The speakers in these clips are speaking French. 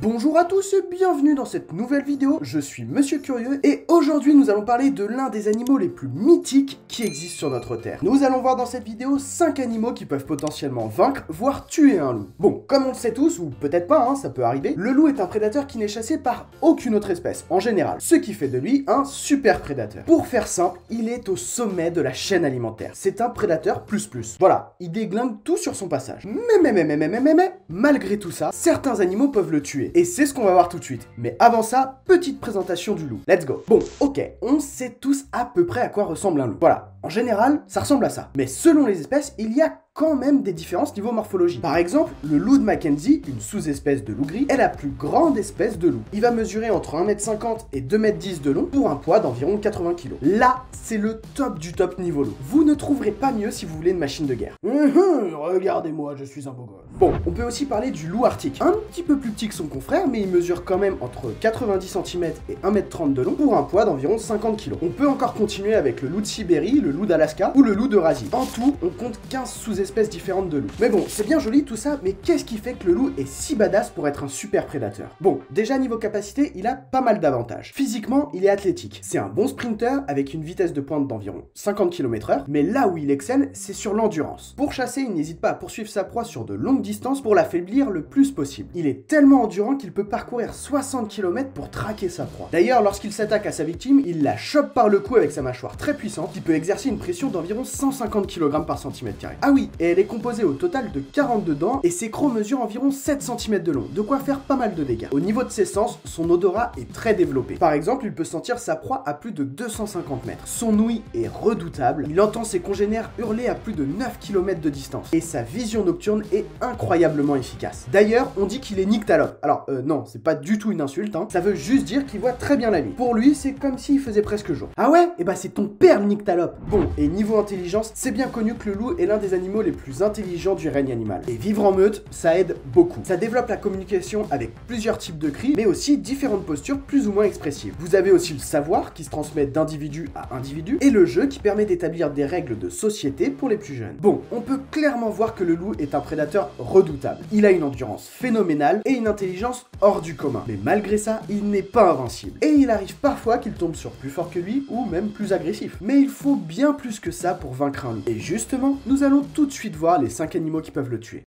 Bonjour à tous et bienvenue dans cette nouvelle vidéo, je suis Monsieur Curieux et aujourd'hui nous allons parler de l'un des animaux les plus mythiques qui existent sur notre Terre. Nous allons voir dans cette vidéo 5 animaux qui peuvent potentiellement vaincre, voire tuer un loup. Bon, comme on le sait tous, ou peut-être pas, ça peut arriver, le loup est un prédateur qui n'est chassé par aucune autre espèce, en général, ce qui fait de lui un super prédateur. Pour faire simple, il est au sommet de la chaîne alimentaire. C'est un prédateur plus. Voilà, il déglingue tout sur son passage. Mais, malgré tout ça, certains animaux peuvent le tuer. Et c'est ce qu'on va voir tout de suite. Mais avant ça, petite présentation du loup. Let's go. Bon, ok, on sait tous à peu près à quoi ressemble un loup. Voilà, en général, ça ressemble à ça. Mais selon les espèces, il y a quand même des différences niveau morphologie. Par exemple, le loup de Mackenzie, une sous-espèce de loup gris, est la plus grande espèce de loup. Il va mesurer entre 1m50 et 2m10 de long pour un poids d'environ 80 kg. Là, c'est le top du top niveau loup. Vous ne trouverez pas mieux si vous voulez une machine de guerre. Regardez-moi, je suis un beau gosse. Bon, on peut aussi parler du loup arctique. Un petit peu plus petit que son confrère, mais il mesure quand même entre 90 cm et 1m30 de long pour un poids d'environ 50 kg. On peut encore continuer avec le loup de Sibérie, le loup d'Alaska ou le loup d'Eurasie. En tout, on compte 15 sous-espèces différentes de loups. Mais bon, c'est bien joli tout ça, mais qu'est-ce qui fait que le loup est si badass pour être un super prédateur? Bon, déjà niveau capacité, il a pas mal d'avantages. Physiquement, il est athlétique. C'est un bon sprinter avec une vitesse de pointe d'environ 50 km/h, mais là où il excelle, c'est sur l'endurance. Pour chasser, il n'hésite pas à poursuivre sa proie sur de longues distances pour l'affaiblir le plus possible. Il est tellement endurant qu'il peut parcourir 60 km pour traquer sa proie. D'ailleurs, lorsqu'il s'attaque à sa victime, il la chope par le cou avec sa mâchoire très puissante qui peut exercer une pression d'environ 150 kg par cm². Ah oui, et elle est composée au total de 42 dents et ses crocs mesurent environ 7 cm de long, de quoi faire pas mal de dégâts. Au niveau de ses sens, son odorat est très développé. Par exemple, il peut sentir sa proie à plus de 250 mètres. Son ouïe est redoutable, il entend ses congénères hurler à plus de 9 km de distance et sa vision nocturne est incroyablement efficace. D'ailleurs, on dit qu'il est nyctalope. Alors non, c'est pas du tout une insulte, ça veut juste dire qu'il voit très bien la nuit. Pour lui, c'est comme s'il faisait presque jour. Ah ouais? Et bah c'est ton père le nyctalope. Bon, et niveau intelligence, c'est bien connu que le loup est l'un des animaux les plus intelligents du règne animal. Et vivre en meute, ça aide beaucoup. Ça développe la communication avec plusieurs types de cris, mais aussi différentes postures plus ou moins expressives. Vous avez aussi le savoir qui se transmet d'individu à individu, et le jeu qui permet d'établir des règles de société pour les plus jeunes. Bon, on peut clairement voir que le loup est un prédateur redoutable. Il a une endurance phénoménale et une intelligence hors du commun. Mais malgré ça, il n'est pas invincible. Et il arrive parfois qu'il tombe sur plus fort que lui, ou même plus agressif. Mais il faut bien plus que ça pour vaincre un loup. Et justement, nous allons tout de suite voir les 5 animaux qui peuvent le tuer.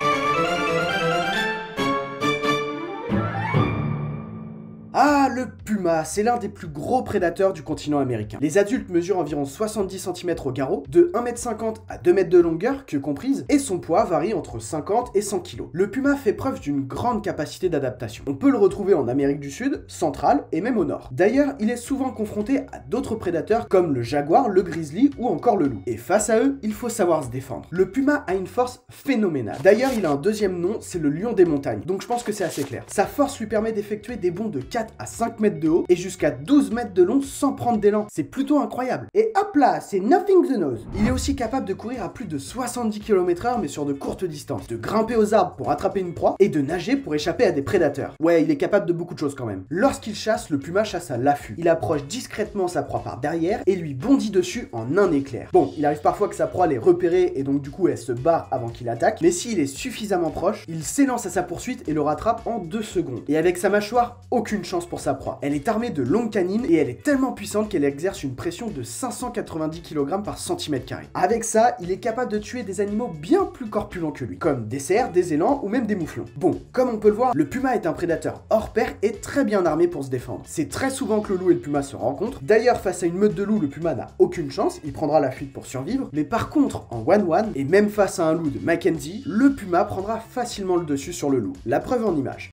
Ah, le puma, c'est l'un des plus gros prédateurs du continent américain. Les adultes mesurent environ 70 cm au garrot, de 1m50 à 2 mètres de longueur, que comprise, et son poids varie entre 50 et 100 kg. Le puma fait preuve d'une grande capacité d'adaptation. On peut le retrouver en Amérique du Sud, centrale et même au nord. D'ailleurs, il est souvent confronté à d'autres prédateurs comme le jaguar, le grizzly ou encore le loup. Et face à eux, il faut savoir se défendre. Le puma a une force phénoménale. D'ailleurs, il a un deuxième nom, c'est le lion des montagnes, donc je pense que c'est assez clair. Sa force lui permet d'effectuer des bonds de 4 à 5 mètres de haut et jusqu'à 12 mètres de long sans prendre d'élan. C'est plutôt incroyable. Et hop là, c'est nothing the nose. Il est aussi capable de courir à plus de 70 km/h mais sur de courtes distances, de grimper aux arbres pour attraper une proie et de nager pour échapper à des prédateurs. Ouais, il est capable de beaucoup de choses quand même. Lorsqu'il chasse, le puma chasse à l'affût. Il approche discrètement sa proie par derrière et lui bondit dessus en un éclair. Bon, il arrive parfois que sa proie l'ait repérée et donc du coup elle se barre avant qu'il attaque, mais s'il est suffisamment proche, il s'élance à sa poursuite et le rattrape en 2 secondes. Et avec sa mâchoire, aucune chance pour sa proie. Elle est armée de longues canines et elle est tellement puissante qu'elle exerce une pression de 590 kg par cm². Avec ça, il est capable de tuer des animaux bien plus corpulents que lui, comme des cerfs, des élans ou même des mouflons. Bon, comme on peut le voir, le puma est un prédateur hors pair et très bien armé pour se défendre. C'est très souvent que le loup et le puma se rencontrent. D'ailleurs, face à une meute de loups, le puma n'a aucune chance, il prendra la fuite pour survivre. Mais par contre, en one-one, et même face à un loup de Mackenzie, le puma prendra facilement le dessus sur le loup. La preuve en image.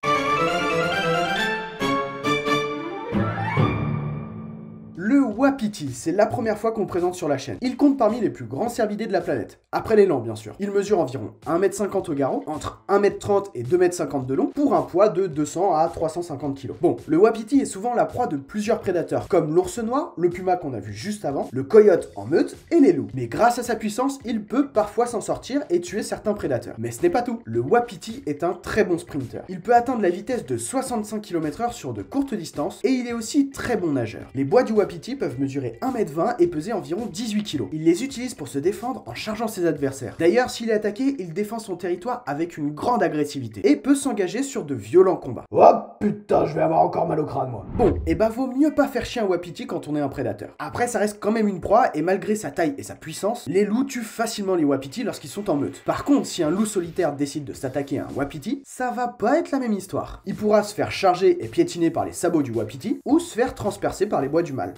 Le wapiti, c'est la première fois qu'on le présente sur la chaîne. Il compte parmi les plus grands cervidés de la planète, après l'élan bien sûr. Il mesure environ 1m50 au garrot, entre 1m30 et 2m50 de long, pour un poids de 200 à 350 kg. Bon, le wapiti est souvent la proie de plusieurs prédateurs, comme l'ours noir, le puma qu'on a vu juste avant, le coyote en meute et les loups. Mais grâce à sa puissance, il peut parfois s'en sortir et tuer certains prédateurs. Mais ce n'est pas tout, le wapiti est un très bon sprinter. Il peut atteindre la vitesse de 65 km/h sur de courtes distances et il est aussi très bon nageur. Les bois du wapiti peuvent peuvent mesurer 1m20 et peser environ 18 kg. Il les utilise pour se défendre en chargeant ses adversaires. D'ailleurs, s'il est attaqué, il défend son territoire avec une grande agressivité et peut s'engager sur de violents combats. Oh putain, je vais avoir encore mal au crâne moi. Bon, et bah vaut mieux pas faire chier un wapiti quand on est un prédateur. Après, ça reste quand même une proie et malgré sa taille et sa puissance, les loups tuent facilement les wapitis lorsqu'ils sont en meute. Par contre, si un loup solitaire décide de s'attaquer à un wapiti, ça va pas être la même histoire. Il pourra se faire charger et piétiner par les sabots du wapiti ou se faire transpercer par les bois du mâle.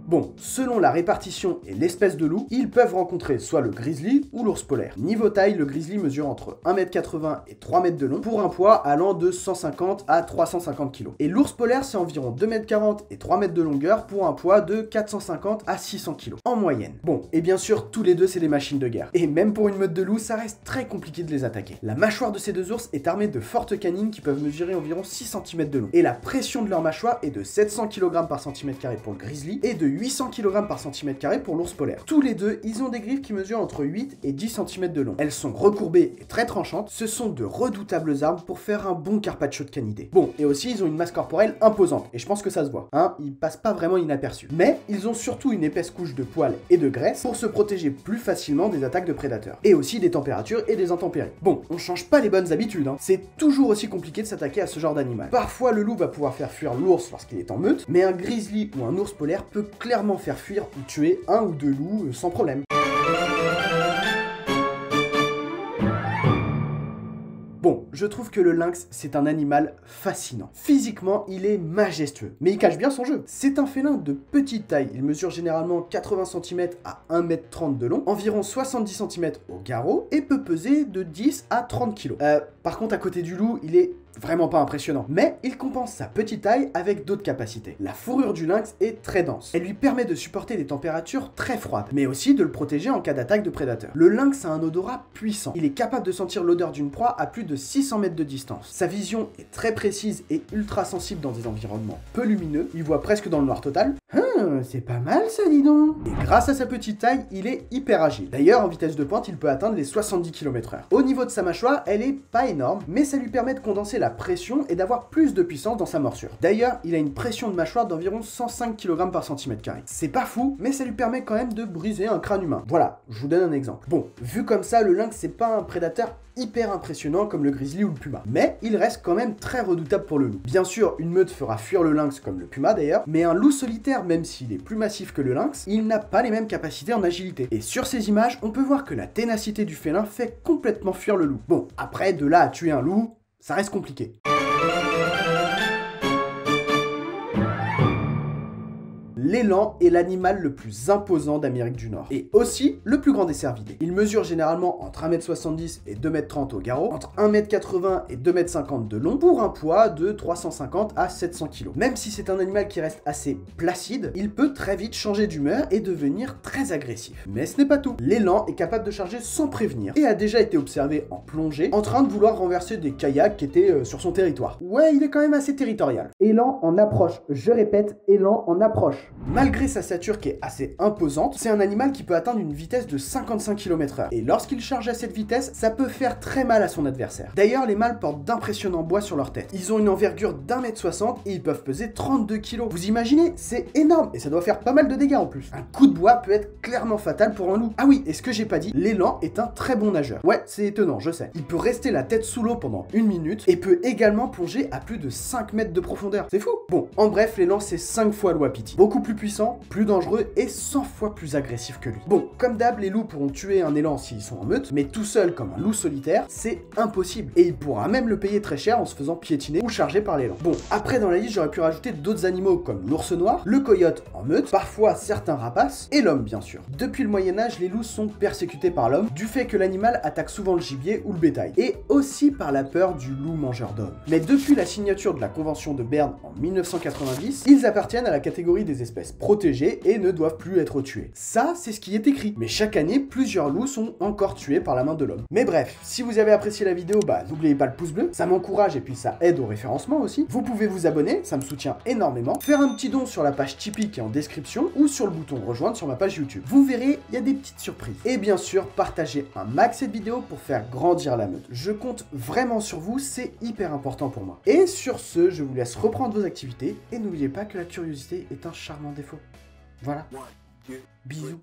Bon, selon la répartition et l'espèce de loup, ils peuvent rencontrer soit le grizzly ou l'ours polaire. Niveau taille, le grizzly mesure entre 1m80 et 3 m de long pour un poids allant de 150 à 350 kg. Et l'ours polaire, c'est environ 2m40 et 3 m de longueur pour un poids de 450 à 600 kg en moyenne. Bon, et bien sûr, tous les deux, c'est des machines de guerre. Et même pour une meute de loups, ça reste très compliqué de les attaquer. La mâchoire de ces deux ours est armée de fortes canines qui peuvent mesurer environ 6 cm de long. Et la pression de leur mâchoire est de 700 kg par cm² pour le grizzly et de 800 kg par cm² pour l'ours polaire. Tous les deux, ils ont des griffes qui mesurent entre 8 et 10 cm de long. Elles sont recourbées et très tranchantes. Ce sont de redoutables armes pour faire un bon carpaccio de canidés. Bon, et aussi, ils ont une masse corporelle imposante. Et je pense que ça se voit. Hein, ils passent pas vraiment inaperçus. Mais ils ont surtout une épaisse couche de poils et de graisse pour se protéger plus facilement des attaques de prédateurs. Et aussi des températures et des intempéries. Bon, on change pas les bonnes habitudes. Hein. C'est toujours aussi compliqué de s'attaquer à ce genre d'animal. Parfois, le loup va pouvoir faire fuir l'ours lorsqu'il est en meute, mais un grizzly ou un ours polaire peut clairement faire fuir ou tuer un ou deux loups sans problème. Bon, je trouve que le lynx, c'est un animal fascinant. Physiquement, il est majestueux, mais il cache bien son jeu. C'est un félin de petite taille, il mesure généralement 80 cm à 1m30 de long, environ 70 cm au garrot, et peut peser de 10 à 30 kg. Par contre, à côté du loup, il est vraiment pas impressionnant, mais il compense sa petite taille avec d'autres capacités. La fourrure du lynx est très dense. Elle lui permet de supporter des températures très froides, mais aussi de le protéger en cas d'attaque de prédateurs. Le lynx a un odorat puissant. Il est capable de sentir l'odeur d'une proie à plus de 600 mètres de distance. Sa vision est très précise et ultra sensible dans des environnements peu lumineux. Il voit presque dans le noir total. C'est pas mal ça, dis donc. Et grâce à sa petite taille, il est hyper agile. D'ailleurs, en vitesse de pointe, il peut atteindre les 70 km/h. Au niveau de sa mâchoire, elle est pas énorme, mais ça lui permet de condenser la pression et d'avoir plus de puissance dans sa morsure. D'ailleurs, il a une pression de mâchoire d'environ 105 kg par cm². C'est pas fou, mais ça lui permet quand même de briser un crâne humain. Voilà, je vous donne un exemple. Bon, vu comme ça, le lynx, c'est pas un prédateur hyper impressionnant comme le grizzly ou le puma, mais il reste quand même très redoutable pour le loup. Bien sûr, une meute fera fuir le lynx comme le puma d'ailleurs, mais un loup solitaire, même s'il est plus massif que le lynx, il n'a pas les mêmes capacités en agilité. Et sur ces images, on peut voir que la ténacité du félin fait complètement fuir le loup. Bon, après, de là à tuer un loup, ça reste compliqué. L'élan est l'animal le plus imposant d'Amérique du Nord, et aussi le plus grand des cervidés. Il mesure généralement entre 1m70 et 2m30 au garrot, entre 1m80 et 2m50 de long, pour un poids de 350 à 700 kg. Même si c'est un animal qui reste assez placide, il peut très vite changer d'humeur et devenir très agressif. Mais ce n'est pas tout. L'élan est capable de charger sans prévenir, et a déjà été observé en plongée, en train de vouloir renverser des kayaks qui étaient sur son territoire. Ouais, il est quand même assez territorial. Élan en approche, je répète, élan en approche. Malgré sa stature qui est assez imposante, c'est un animal qui peut atteindre une vitesse de 55 km/h. Et lorsqu'il charge à cette vitesse, ça peut faire très mal à son adversaire. D'ailleurs, les mâles portent d'impressionnants bois sur leur tête. Ils ont une envergure d'1m60 et ils peuvent peser 32 kg. Vous imaginez? C'est énorme et ça doit faire pas mal de dégâts en plus. Un coup de bois peut être clairement fatal pour un loup. Ah oui, et ce que j'ai pas dit, l'élan est un très bon nageur. Ouais, c'est étonnant, je sais. Il peut rester la tête sous l'eau pendant 1 minute et peut également plonger à plus de 5 mètres de profondeur. C'est fou. Bon, en bref, l'élan c'est 5 fois le wapiti. Beaucoup plus puissant, plus dangereux et 100 fois plus agressif que lui. Bon, comme d'hab, les loups pourront tuer un élan s'ils sont en meute, mais tout seul comme un loup solitaire, c'est impossible. Et il pourra même le payer très cher en se faisant piétiner ou charger par l'élan. Bon, après dans la liste, j'aurais pu rajouter d'autres animaux comme l'ours noir, le coyote en meute, parfois certains rapaces, et l'homme bien sûr. Depuis le Moyen-Âge, les loups sont persécutés par l'homme, du fait que l'animal attaque souvent le gibier ou le bétail, et aussi par la peur du loup mangeur d'hommes. Mais depuis la signature de la Convention de Berne en 1990, ils appartiennent à la catégorie des espèces espèces protégées et ne doivent plus être tués. Ça, c'est ce qui est écrit. Mais chaque année, plusieurs loups sont encore tués par la main de l'homme. Mais bref, si vous avez apprécié la vidéo, n'oubliez pas le pouce bleu, ça m'encourage et puis ça aide au référencement aussi. Vous pouvez vous abonner, ça me soutient énormément. Faire un petit don sur la page Tipeee qui est en description ou sur le bouton rejoindre sur ma page YouTube. Vous verrez, il y a des petites surprises. Et bien sûr, partagez un max cette vidéo pour faire grandir la meute. Je compte vraiment sur vous, c'est hyper important pour moi. Et sur ce, je vous laisse reprendre vos activités et n'oubliez pas que la curiosité est un charmant défaut. Voilà. Bisous.